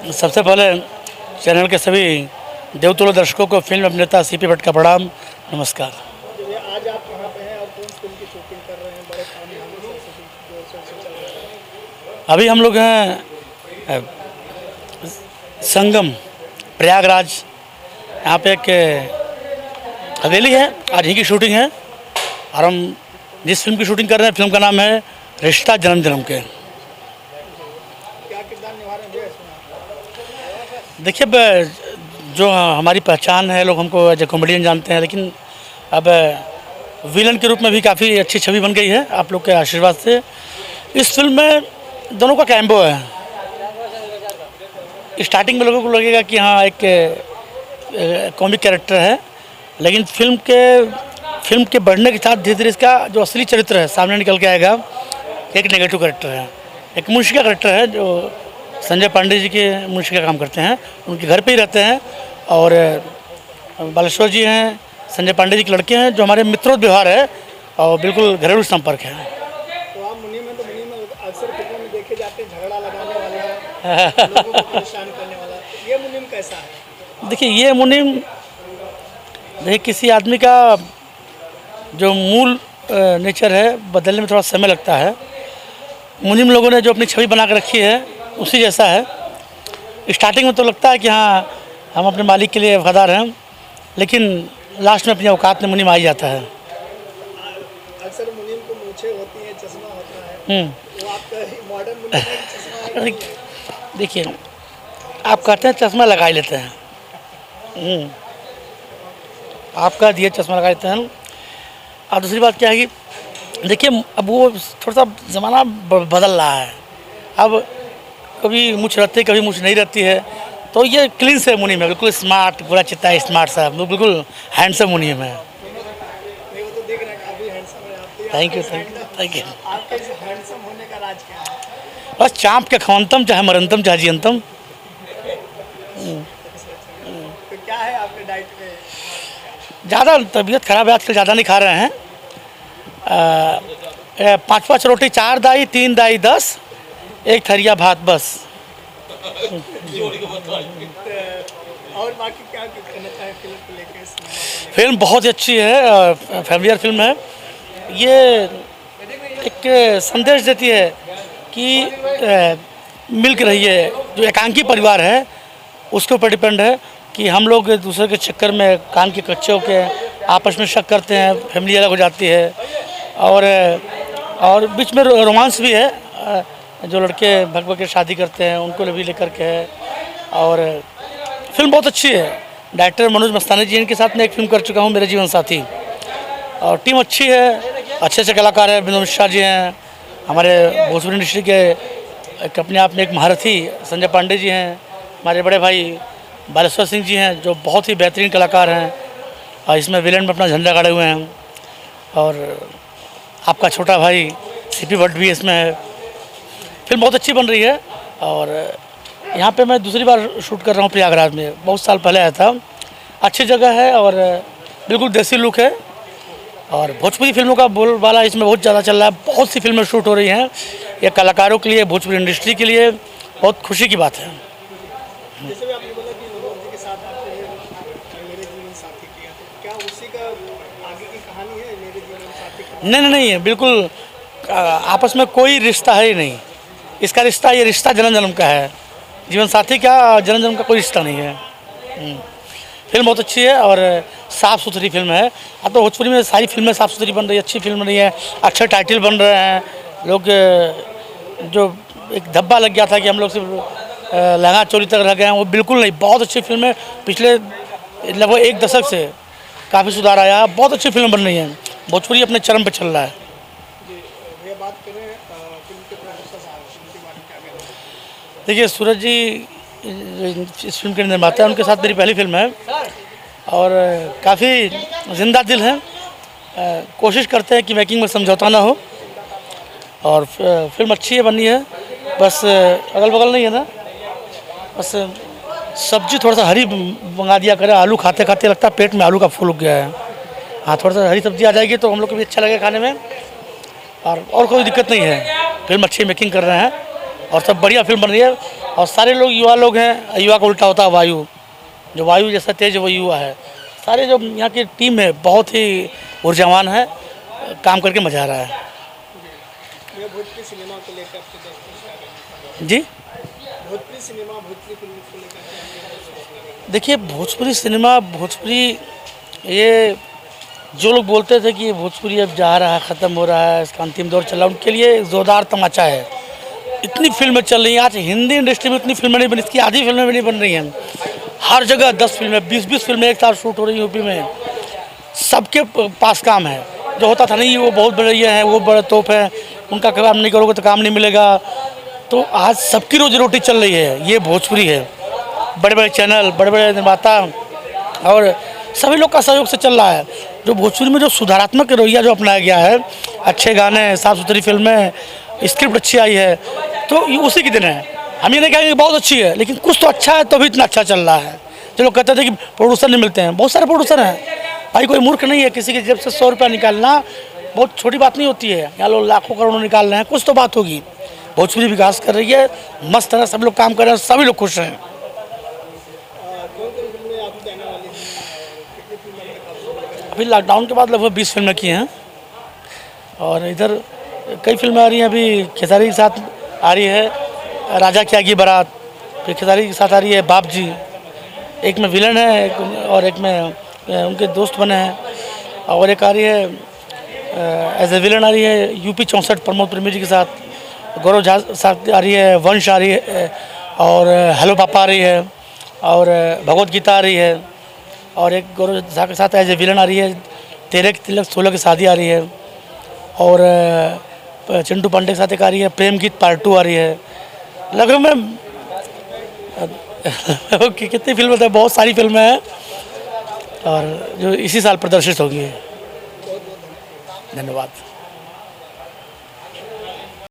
सबसे पहले चैनल के सभी देवतुल्य दर्शकों को फिल्म अभिनेता सीपी भट्ट का प्रणाम, नमस्कार। आज आप कहाँ पे हैं और कौन सी फिल्म की शूटिंग कर रहे हैं? बड़े तामझाम से चल रहा है। अभी हम लोग हैं संगम प्रयागराज, यहाँ पे एक हवेली है, आज ही की शूटिंग है और हम जिस फिल्म की शूटिंग कर रहे हैं, फिल्म का नाम है रिश्ता जन्म जन्म के। क्या किरदार निभा रहे हैं इसमें? देखिए, अब जो हमारी पहचान है, लोग हमको एज ए कॉमेडियन जानते हैं, लेकिन अब विलन के रूप में भी काफ़ी अच्छी छवि बन गई है आप लोग के आशीर्वाद से। इस फिल्म में दोनों का कैम्बो है। स्टार्टिंग में लोगों को लगेगा कि हाँ एक कॉमिक कैरेक्टर है, लेकिन फिल्म के बढ़ने के साथ धीरे धीरे इसका जो असली चरित्र है सामने निकल के आएगा। एक नेगेटिव कैरेक्टर है, एक मुंशी का कैरेक्टर है जो संजय पांडे जी के मुंशी का काम करते हैं, उनके घर पे ही रहते हैं। और बालेश्वर जी हैं, संजय पांडे जी के लड़के हैं, जो हमारे मित्रों व्यवहार है और बिल्कुल घरेलू संपर्क है। तो आप मुनीम हैं, तो मुनीम में अक्सर फिल्मों में देखे जाते हैं झगड़ा लगाने वाला, लोगों को परेशान करने वाला। ये मुनीम कैसा है? देखिए, ये मुनीम किसी आदमी का जो मूल नेचर है बदलने में थोड़ा समय लगता है। मुनीम लोगों ने जो अपनी छवि बना कर रखी है उसी जैसा है। स्टार्टिंग में तो लगता है कि हाँ हम अपने मालिक के लिए वफादार हैं, लेकिन लास्ट में अपनी औकात में मुनीम आ ही जाता है। अक्सर मुनीम को मूछें होती हैं, चश्मा होता है, तो आपका मॉडर्न मुनीम है कि चश्मा है? देखिए, आप कहते हैं चश्मा लगा ही लेते हैं, आपका दिए चश्मा लगा लेते हैं। और दूसरी बात क्या है कि देखिए, अब वो थोड़ा सा ज़माना बदल रहा है। अब कभी मूछ रहती है, कभी मूछ नहीं रहती है, तो ये क्लीन सेरेमनी में बिल्कुल स्मार्ट, पूरा चित्ता है स्मार्ट सा, बिल्कुल हैंडसम मुनीम है। नहीं, वो तो देख रहे हैं काफी हैंडसम है आप। Thank you. आपके इस हैंडसम होने का राज क्या है? बस चाँप के खवंतम, चाहे मरंतम चाहे जियंतम। तो क्या है आपके डाइट में? ज़्यादा तबीयत खराब है आजकल, ज़्यादा नहीं खा रहे हैं। 5-5 रोटी, 4 दाई 3 दाई 10, 1 थरिया भात बस। और बाकी क्या कहना चाहें फिल्म को लेकर? फिल्म बहुत ही अच्छी है, फैमिलियर फिल्म है। ये एक संदेश देती है कि मिल के रहिए। जो एकांकी परिवार है उसके ऊपर डिपेंड है कि हम लोग एक दूसरे के चक्कर में कान के कच्चे होकर आपस में शक करते हैं, फैमिली अलग हो जाती है। और बीच में रोमांस भी है, जो लड़के भग के शादी करते हैं उनको भी लेकर के है। और फिल्म बहुत अच्छी है। डायरेक्टर मनोज मस्तानी जी, इनके साथ मैं एक फिल्म कर चुका हूँ, मेरे जीवन साथी। और टीम अच्छी है, अच्छे अच्छे कलाकार हैं। विनोद मिश्रा जी हैं, हमारे भोजपुरी इंडस्ट्री के एक अपने आप में एक महारथी संजय पांडे जी हैं, हमारे बड़े भाई बालेश्वर सिंह जी हैं, जो बहुत ही बेहतरीन कलाकार हैं और इसमें विलेन में अपना झंडा गाड़े हुए हैं। और आपका छोटा भाई सीपी भट्ट भी इसमें है। फिल्म बहुत अच्छी बन रही है। और यहाँ पे मैं दूसरी बार शूट कर रहा हूँ प्रयागराज में, बहुत साल पहले आया था। अच्छी जगह है और बिल्कुल देसी लुक है। और भोजपुरी फिल्मों का बोलबाला इसमें बहुत ज़्यादा चल रहा है, बहुत सी फिल्में शूट हो रही हैं। ये कलाकारों के लिए, भोजपुरी इंडस्ट्री के लिए बहुत खुशी की बात है। जैसे भी आपने बोला कि मनोज जी के साथ आपने मेरे जीवन साथी किया, तो क्या उसी का आगे की कहानी है मेरे जीवन साथी का? नहीं, बिल्कुल आपस में कोई रिश्ता है ही नहीं। इसका रिश्ता, ये रिश्ता जन्म जन्म का है। जीवन साथी का जन्म जन्म का कोई रिश्ता नहीं है। फिल्म बहुत अच्छी है और साफ़ सुथरी फिल्म है। अब तो भोजपुरी में सारी फिल्में साफ़ सुथरी बन रही है, अच्छी फिल्म बन रही है, अच्छे टाइटल बन रहे हैं। लोग जो एक धब्बा लग गया था कि हम लोग सिर्फ लहंगा चोरी तक रह गए हैं, वो बिल्कुल नहीं। बहुत अच्छी फिल्म है। पिछले लगभग 1 दशक से काफ़ी सुधार आया, बहुत अच्छी फिल्म बन रही है। भोजपुरी अपने चरम पर चल रहा है। ये बात करें फिल्म के प्रोड्यूसर साहब, उनके बारे में क्या कहना है? देखिए, सूरज जी इस फिल्म के निर्माता हैं, उनके साथ मेरी पहली फिल्म है और काफ़ी जिंदा दिल है। कोशिश करते हैं कि मेकिंग में समझौता ना हो और फिल्म अच्छी है, बनी है। बस अगल बगल नहीं है ना, बस सब्जी थोड़ा सा हरी मंगा दिया करें। आलू खाते खाते लगता है पेट में आलू का फूल उग गया है। हाँ, थोड़ा सा हरी सब्जी आ जाएगी तो हम लोग को भी अच्छा लगेगा खाने में। और कोई दिक्कत नहीं है। फिल्म अच्छी मेकिंग कर रहे हैं और सब बढ़िया फिल्म बन रही है। और सारे लोग युवा लोग हैं, युवा का उल्टा होता है वायु, जो वायु जैसा तेज वो युवा है। सारे जो यहाँ की टीम है बहुत ही ऊर्जावान है, काम करके मज़ा आ रहा है। ये भोजपुरी सिनेमा को लेकर आपके दर्शक क्या कहना? जी भोजपुरी सिनेमा, भोजपुरी फिल्म को लेकर क्या? देखिए, भोजपुरी सिनेमा, भोजपुरी, ये जो लोग बोलते थे कि ये भोजपुरी अब जा रहा है, ख़त्म हो रहा है, इसका अंतिम दौर चल रहा है, उनके लिए एक ज़ोरदार तमाचा है। इतनी फिल्में चल रही हैं आज हिंदी इंडस्ट्री में, इतनी फिल्में नहीं बनी, इसकी आधी फिल्में भी नहीं बन रही हैं। हर जगह 10 फिल्में, 20-20 फिल्में एक साथ शूट हो रही हैं यूपी में। सबके पास काम है, जो होता था नहीं वो बहुत बड़े ये हैं, वो बड़े तोप हैं, उनका काम नहीं करोगे तो काम नहीं मिलेगा। तो आज सबकी रोजी रोटी चल रही है, ये भोजपुरी है। बड़े बड़े चैनल, बड़े बड़े निर्माता और सभी लोग का सहयोग से चल रहा है। जो भोजपुरी में जो सुधारात्मक रवैया जो अपनाया गया है, अच्छे गाने, साफ़ सुथरी फिल्में, स्क्रिप्ट अच्छी आई है, तो ये उसी की दिन है। हम ये नहीं कहेंगे कि बहुत अच्छी है, लेकिन कुछ तो अच्छा है, तभी इतना अच्छा चल रहा है। जो लोग कहते थे कि प्रोड्यूसर नहीं मिलते हैं, बहुत सारे प्रोड्यूसर हैं भाई, कोई मूर्ख नहीं है। किसी की जेब से 100 रुपया निकालना बहुत छोटी बात नहीं होती है। यहाँ लोग लाखों करोड़ों निकाल रहे हैं, कुछ तो बात होगी। भोजपुरी विकास कर रही है, मस्त है, सब लोग काम कर रहे हैं, सभी लोग खुश हैं। कौन-कौन फिल्में आप कहने वाली हैं? कितनी फिल्में आपने अभी लॉकडाउन के बाद लगभग 20 फिल्में की हैं, और इधर कई फिल्में आ रही हैं। अभी खेसारी के साथ आ रही है राजा की आगी बारात, फिर खेसारी के साथ आ रही है बाप जी, एक में विलन है, और एक में उनके दोस्त बने हैं, और एक आ रही है एज ए विलन आ रही है यूपी 64 प्रमोद प्रेमी जी के साथ, गौरव झा साथ आ रही है, वंश आ रही है, और हेलो पापा आ रही है, और भगवत गीता आ रही है, और एक गौरव झा के साथ एज ए विलन आ रही है 13 के तिलक 16 की शादी आ रही है, और चिंटू पांडे के साथ एक आ रही है प्रेम गीत पार्ट 2 आ रही है। लगभग में कितनी फिल्में हैं, बहुत सारी फिल्में हैं, और जो इसी साल प्रदर्शित होंगी। धन्यवाद।